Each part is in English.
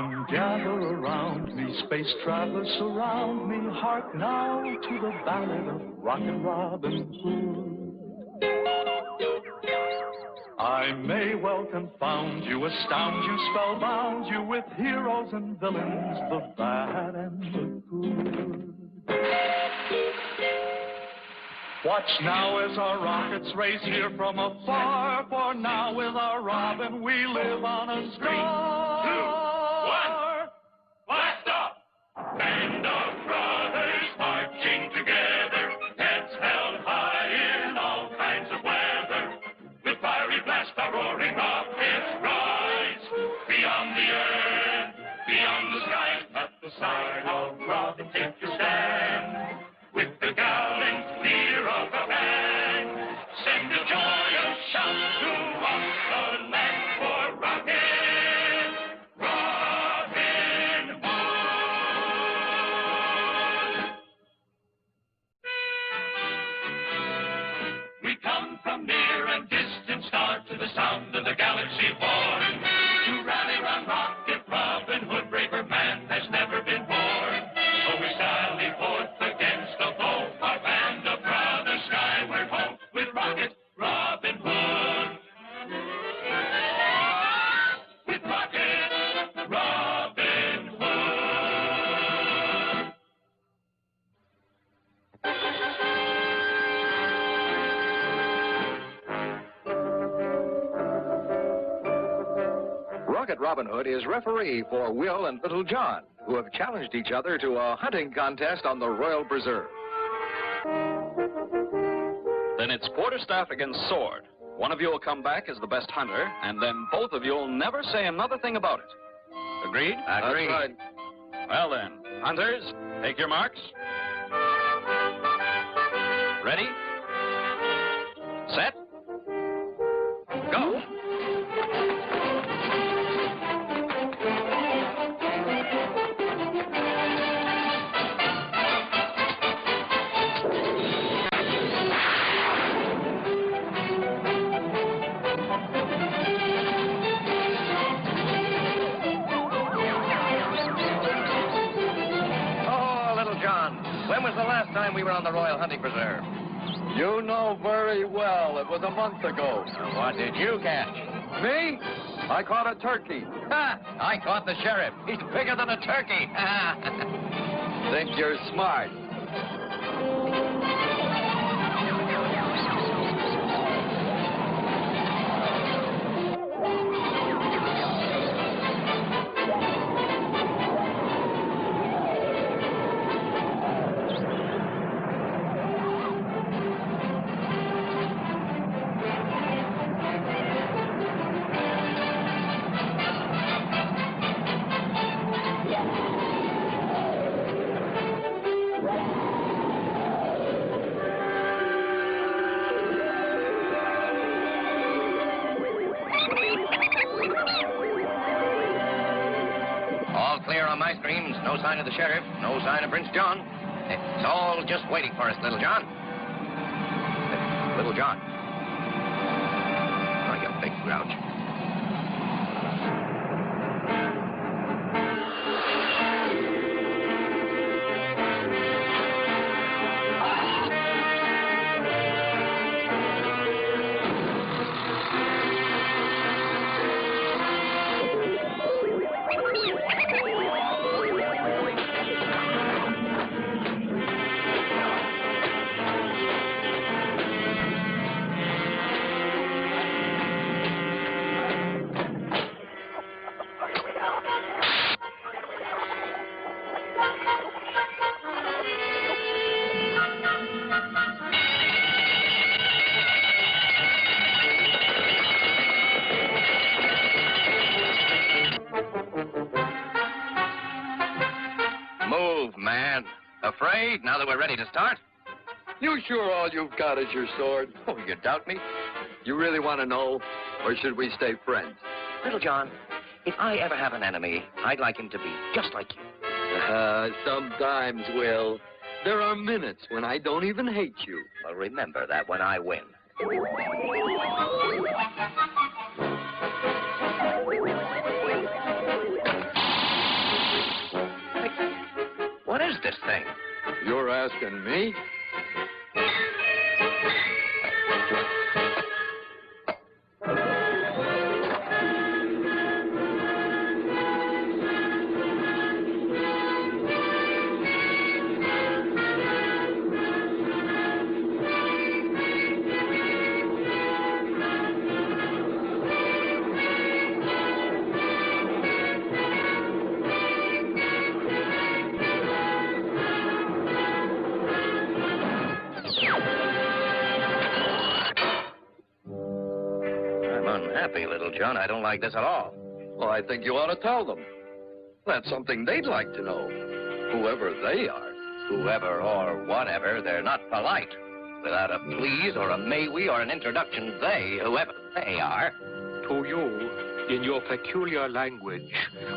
Come gather around me, space travelers surround me. Hark now to the ballad of Rockin' Robin Hood. I may well confound you, astound you, spellbound you with heroes and villains, the bad and the good. Watch now as our rockets race here from afar, for now with our Robin we live on a star. 3, 2, 1, blast off! Band of brothers marching together, heads held high in all kinds of weather. With fiery blast our roaring rockets rise, beyond the earth, beyond the sky. At the sign of Robin take your stand, with the gallant leader of the band. Send a joyous shout throughout the land for Robin Hood. We come from near and distant stars to the sound of the galaxy born, to rally round Rocket Robin Hood, braver man has never been born. So we sally forth against the foe, our band of brothers skyward ho, with Rocket Robin Hood. With Rocket Robin Hood. Rocket Robin Hood is referee for Will and Little John, who have challenged each other to a hunting contest on the Royal Preserve. Then it's quarterstaff against sword. One of you will come back as the best hunter, and then both of you will never say another thing about it. Agreed? Agreed. That's right. Well then, hunters, take your marks. Ready? Set? Go. When was the last time we were on the Royal Hunting Preserve? You know very well. It was a month ago. What did you catch? Me? I caught a turkey. Ha! I caught the sheriff. He's bigger than a turkey. Think you're smart. No sign of the sheriff, no sign of Prince John. It's all just waiting for us, Little John. Little John. Oh, you big grouch. Afraid, now that we're ready to start? You sure all you've got is your sword? Oh, you doubt me? You really want to know? Or should we stay friends? Little John, if I ever have an enemy, I'd like him to be just like you. Sometimes, Will. There are minutes when I don't even hate you. Well, remember that when I win. You're asking me? Unhappy, little John. I don't like this at all. Well, I think you ought to tell them. That's something they'd like to know, whoever they are. Whoever or whatever, they're not polite. Without a please or a may we or an introduction, they, whoever they are. To you, in your peculiar language,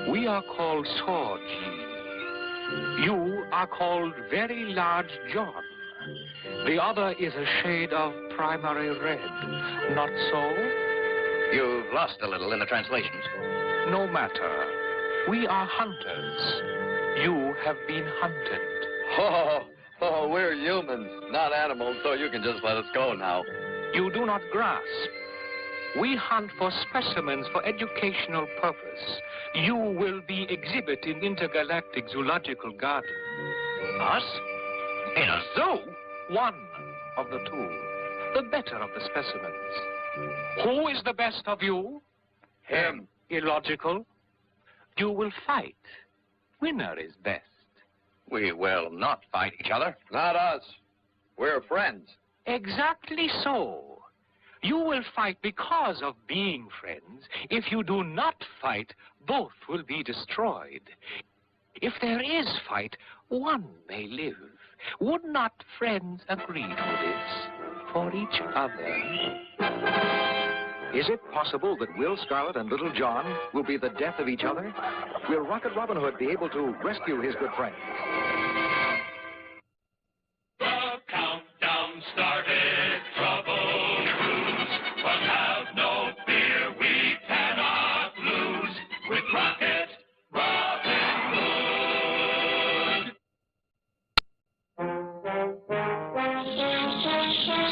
we are called Sword Ye. You are called Very Large John. The other is a shade of primary red. Not so? You've lost a little in the translations. No matter. We are hunters. You have been hunted. Oh, we're humans, not animals, so you can just let us go now. You do not grasp. We hunt for specimens for educational purpose. You will be exhibit in intergalactic zoological garden. Us? In a zoo? One of the two. The better of the specimens. Who is the best of you? Him. Illogical. You will fight. Winner is best. We will not fight each other. Not us. We're friends. Exactly so. You will fight because of being friends. If you do not fight, both will be destroyed. If there is fight, one may live. Would not friends agree to this for each other? Is it possible that Will Scarlet and Little John will be the death of each other? Will Rocket Robin Hood be able to rescue his good friend? The countdown started, trouble cruise, but have no fear, we cannot lose with Rocket Robin Hood.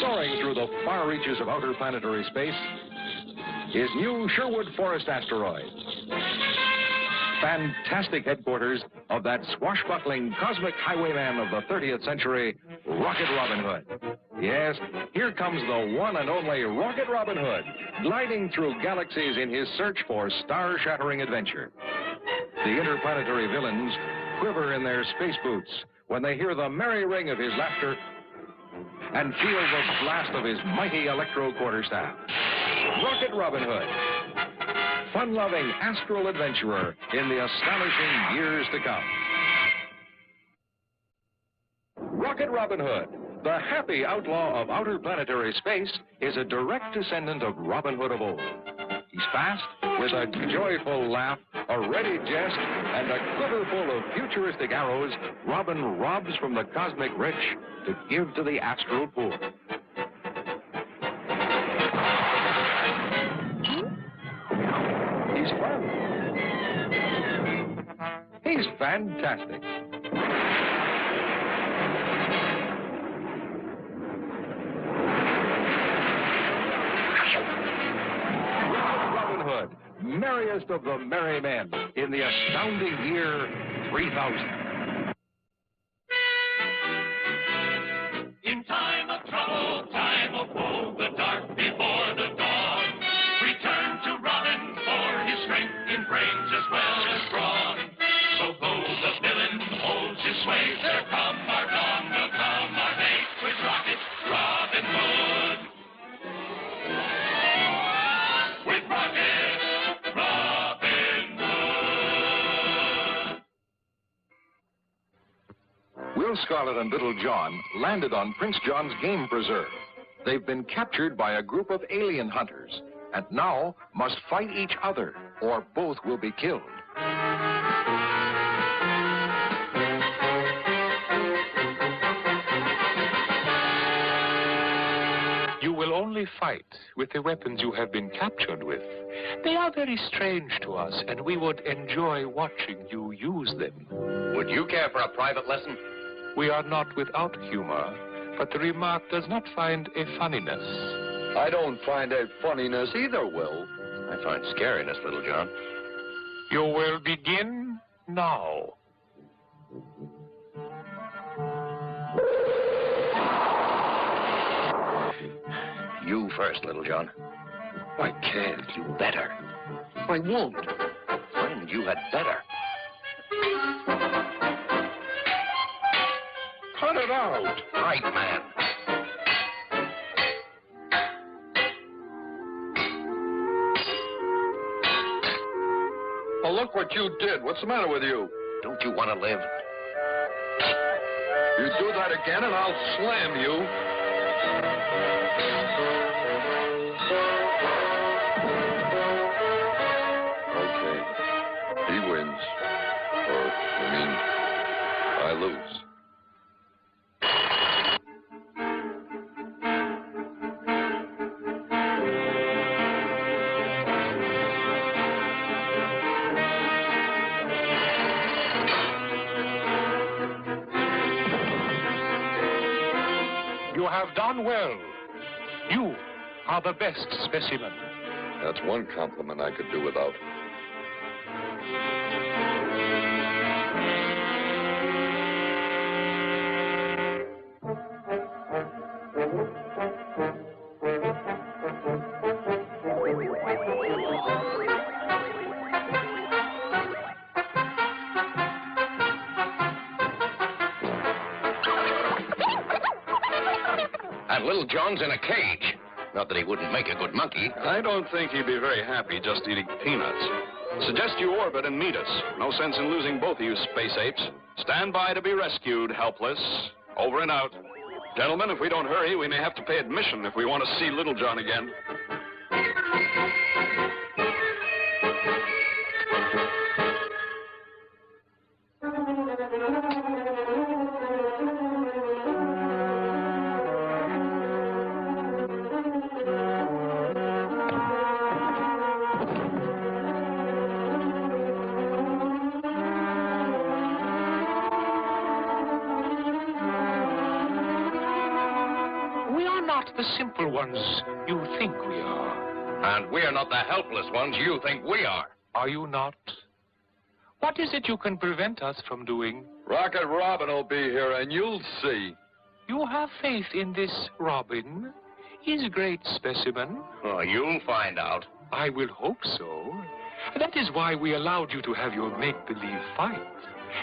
Soaring through the far reaches of outer planetary space is new Sherwood Forest asteroid. Fantastic headquarters of that swashbuckling cosmic highwayman of the 30th century, Rocket Robin Hood. Yes, here comes the one and only Rocket Robin Hood, gliding through galaxies in his search for star-shattering adventure. The interplanetary villains quiver in their space boots when they hear the merry ring of his laughter and feel the blast of his mighty electro quarterstaff. Rocket Robin Hood, fun-loving astral adventurer in the astonishing years to come. Rocket Robin Hood, the happy outlaw of outer planetary space, is a direct descendant of Robin Hood of old. He's fast, with a joyful laugh, a ready jest, and a quiver full of futuristic arrows. Robin robs from the cosmic rich to give to the astral poor. He's fun. He's fantastic. Robin Hood, merriest of the merry men in the astounding year 3000. In time of trouble, time of woe, the dark before the dawn, return to Robin for his strength in brains as well as brawn. So though the villain holds his sway, there come our dawn, will come our day, with Rocket Robin Hood. With Rocket Robin Hood. Will Scarlet and Little John landed on Prince John's game preserve. They've been captured by a group of alien hunters and now must fight each other or both will be killed. You will only fight with the weapons you have been captured with. They are very strange to us, and we would enjoy watching you use them. Would you care for a private lesson? We are not without humor, but the remark does not find a funniness. I don't find a funniness either, Will. I find scariness, Little John. You will begin now. You first, Little John. I can't. You better. I won't. Friend, you had better. Cut it out. Right, man. Well, look what you did. What's the matter with you? Don't you want to live? You do that again and I'll slam you. Okay. He wins. Or, I lose. You have done well. You are the best specimen. That's one compliment I could do without. And Little John's in a cage. Not that he wouldn't make a good monkey. I don't think he'd be very happy just eating peanuts. Suggest you orbit and meet us. No sense in losing both of you space apes. Stand by to be rescued, helpless. Over and out. Gentlemen, if we don't hurry, we may have to pay admission if we want to see Little John again. The simple ones you think we are. And we're not the helpless ones you think we are. Are you not? What is it you can prevent us from doing? Rocket Robin will be here, and you'll see. You have faith in this Robin? He's a great specimen. Oh, you'll find out. I will hope so. That is why we allowed you to have your make-believe fight.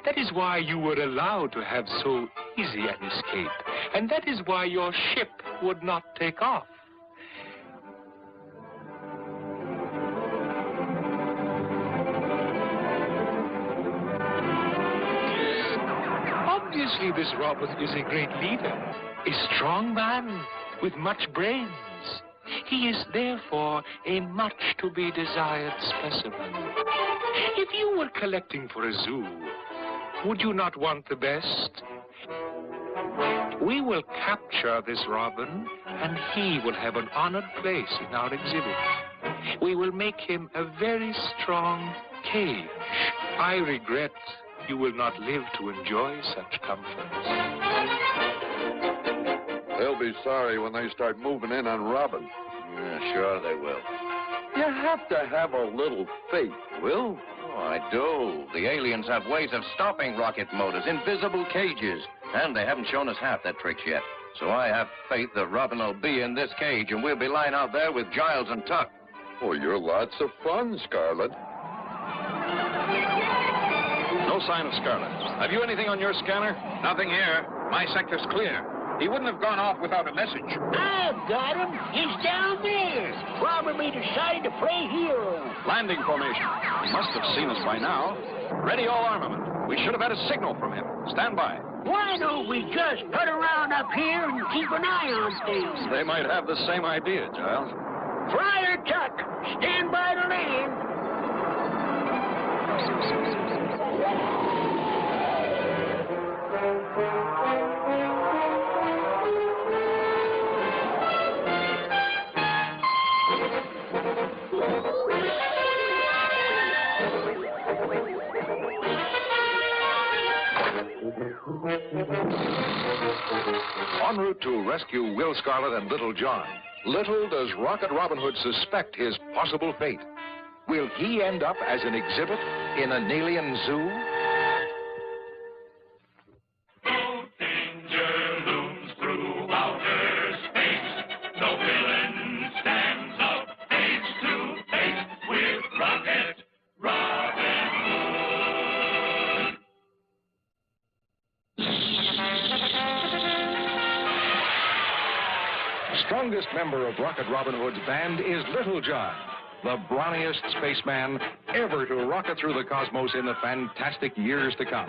That is why you were allowed to have so easy an escape. And that is why your ship would not take off. Obviously, this Robin is a great leader, a strong man with much brains. He is therefore a much-to-be-desired specimen. If you were collecting for a zoo, would you not want the best? We will capture this Robin, and he will have an honored place in our exhibit. We will make him a very strong cage. I regret you will not live to enjoy such comforts. They'll be sorry when they start moving in on Robin. Yeah, sure they will. You have to have a little faith, Will. Oh, I do. The aliens have ways of stopping rocket motors, invisible cages. And they haven't shown us half their tricks yet. So I have faith that Robin will be in this cage, and we'll be lying out there with Giles and Tuck. Oh, you're lots of fun, Scarlet. No sign of Scarlet. Have you anything on your scanner? Nothing here. My sector's clear. He wouldn't have gone off without a message. I've got him. He's down there. Probably decided to play hero. Landing formation. He must have seen us by now. Ready all armament. We should have had a signal from him. Stand by. Why don't we just put around up here and keep an eye on things? They might have the same idea, Giles. Friar Tuck, stand by to land. En route to rescue Will Scarlet and Little John, little does Rocket Robin Hood suspect his possible fate. Will he end up as an exhibit in an alien zoo? No danger looms through outer space. No villain stands up face to face with Rocket Robin Hood. Strongest member of Rocket Robin Hood's band is Little John, the brawniest spaceman ever to rocket through the cosmos in the fantastic years to come.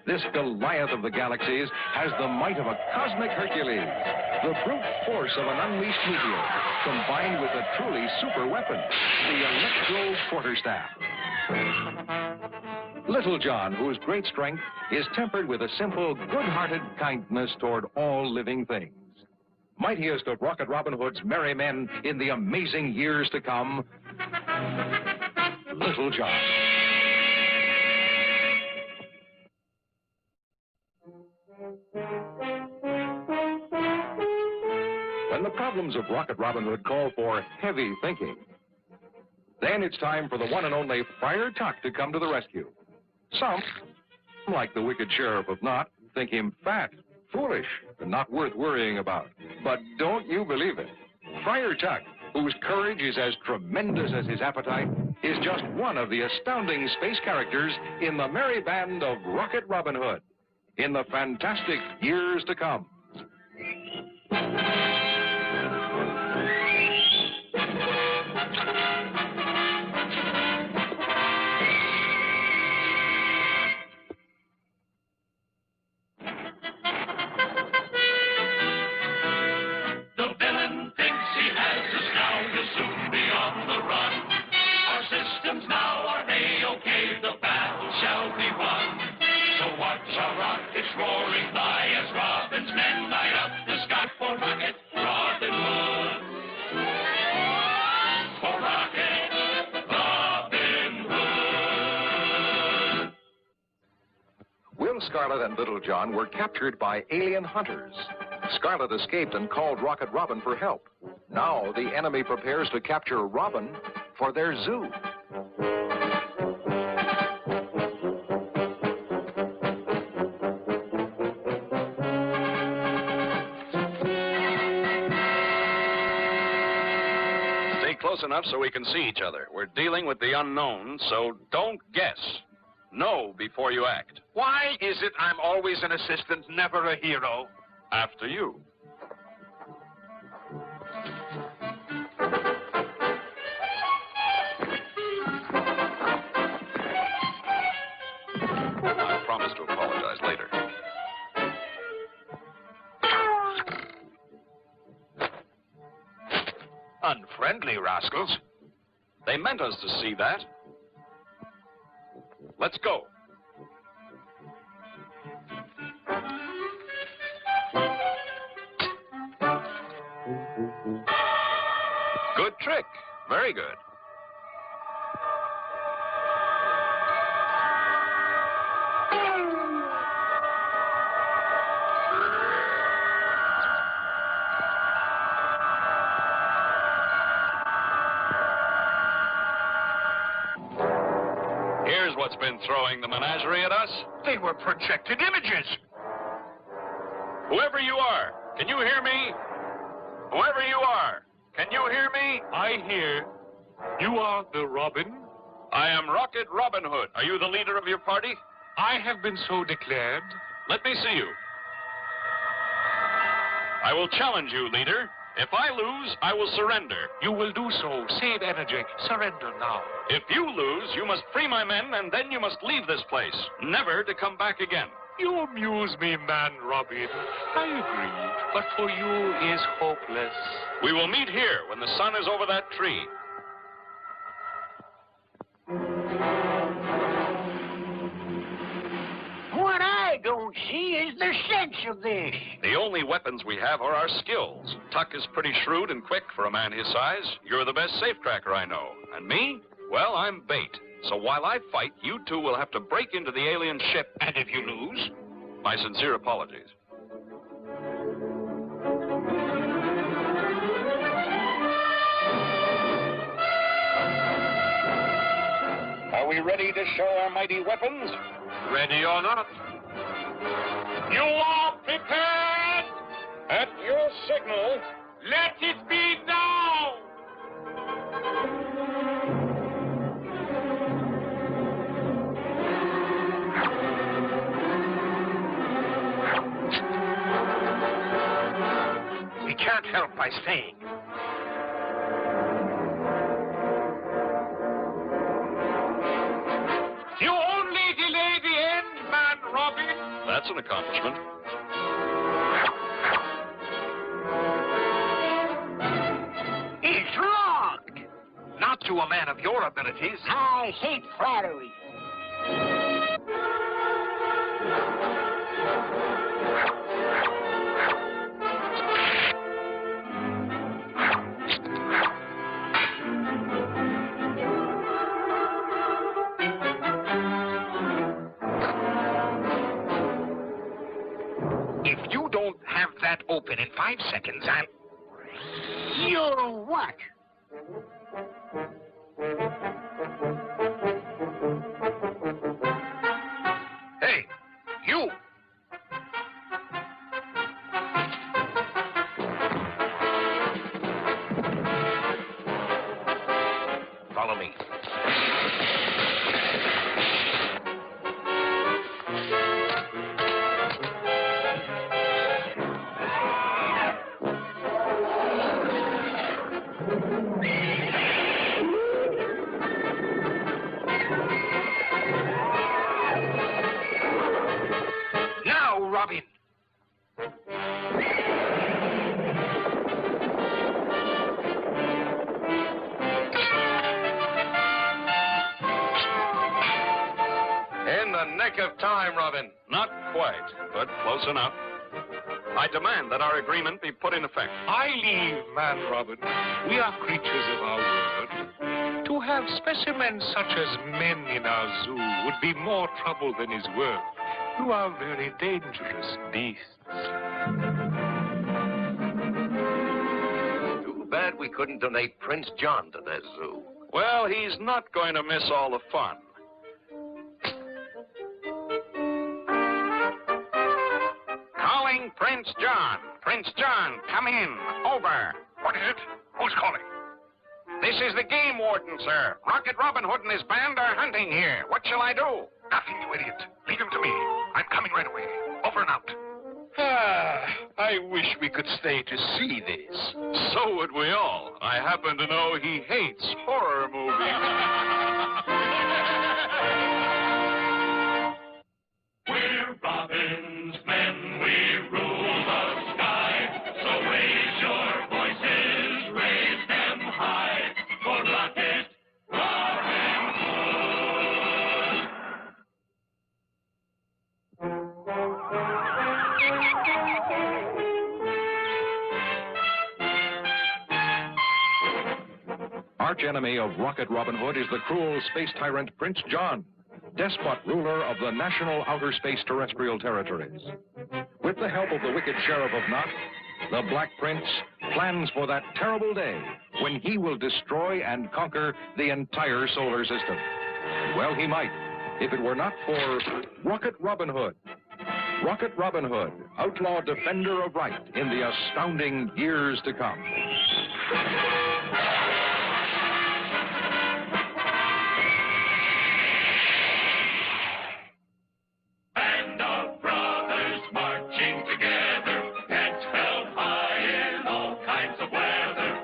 This Goliath of the galaxies has the might of a cosmic Hercules, the brute force of an unleashed meteor, combined with a truly super weapon, the electro quarterstaff. Little John, whose great strength is tempered with a simple, good-hearted kindness toward all living things. Mightiest of Rocket Robin Hood's merry men in the amazing years to come, Little John. When the problems of Rocket Robin Hood call for heavy thinking, then it's time for the one and only Friar Tuck to come to the rescue. Some, like the wicked Sheriff of N.O.T, think him fat, foolish, and not worth worrying about. But don't you believe it? Friar Tuck, whose courage is as tremendous as his appetite, is just one of the astounding space characters in the merry band of Rocket Robin Hood in the fantastic years to come. The villain thinks he has us now, he'll soon be on the run. Our systems now are A-OK, the battle shall be won. So watch our rockets roaring by as Robin's men light up the sky for Rocket Robin Hood. For Rocket Robin Hood. Will Scarlet and Little John were captured by alien hunters. Scarlet escaped and called Rocket Robin for help. Now the enemy prepares to capture Robin for their zoo. Stay close enough so we can see each other. We're dealing with the unknown, so don't guess. Know before you act. Why is it I'm always an assistant, never a hero? After you. I promise to apologize later. Unfriendly rascals. They meant us to see that. Let's go. Good trick. Very good. Here's what's been throwing the menagerie at us. They were projected images. Whoever you are, can you hear me? Whoever you are, can you hear me? I hear. You are the Robin? I am Rocket Robin Hood. Are you the leader of your party? I have been so declared. Let me see you. I will challenge you, leader. If I lose, I will surrender. You will do so. Save energy. Surrender now. If you lose, you must free my men, and then you must leave this place, never to come back again. You amuse me, man Robin. I agree. But for you is hopeless. We will meet here when the sun is over that tree. What I don't see is the sense of this. The only weapons we have are our skills. Tuck is pretty shrewd and quick for a man his size. You're the best safecracker I know. And me? Well, I'm bait. So while I fight, you two will have to break into the alien ship. And if you lose? My sincere apologies. Are we ready to show our mighty weapons? Ready or not? You are prepared? At your signal, Let it be now! we can't help by staying. You only delay the end, man Robin. That's an accomplishment. It's locked. Not to a man of your abilities. I hate flattery. If you don't have that open in 5 seconds, I'll... You're what? Hey, you! Follow me. Now, Robin. In the nick of time, Robin. Not quite, but close enough. I demand that our agreement be put in effect. I leave, man Robin. We are creatures of our word. To have specimens such as men in our zoo would be more trouble than is worth. You are very dangerous beasts. Too bad we couldn't donate Prince John to their zoo. Well, he's not going to miss all the fun. Calling Prince John. Prince John, come in. Over. What is it? Who's calling? This is the game warden, sir. Rocket Robin Hood and his band are hunting here. What shall I do? Nothing, you idiot. Leave him to me. I'm coming right away. Over and out. I wish we could stay to see this. So would we all. I happen to know he hates horror movies. We're Robin's men, we rule the sky. So raise your voices, raise them high. For Rocket Robin Arch enemy of Rocket Robin Hood is the cruel space tyrant Prince John, despot ruler of the national outer space terrestrial territories. With the help of the wicked Sheriff of N.O.T, the Black Prince plans for that terrible day when he will destroy and conquer the entire solar system. Well, he might, if it were not for Rocket Robin Hood. Rocket Robin Hood, outlaw defender of right in the astounding years to come. Band of brothers marching together, heads held high in all kinds of weather.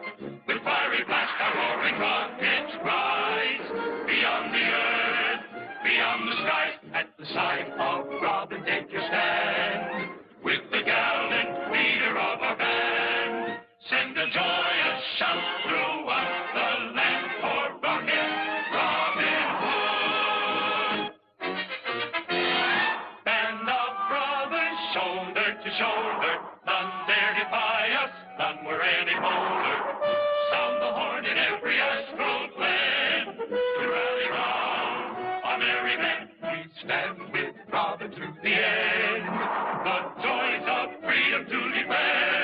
With fiery blast, our roaring rockets rise. Beyond the earth, beyond the skies, at the side of Robin, take your stand. With the gallant leader of our band, send a joyous shout throughout the land for Rocket Robin Hood. Band of brothers, shoulder to shoulder, none dare defy us, none were any bolder. Sound the horn in every astral glen, to rally round our merry men. We stand with Robin to the end. to defend.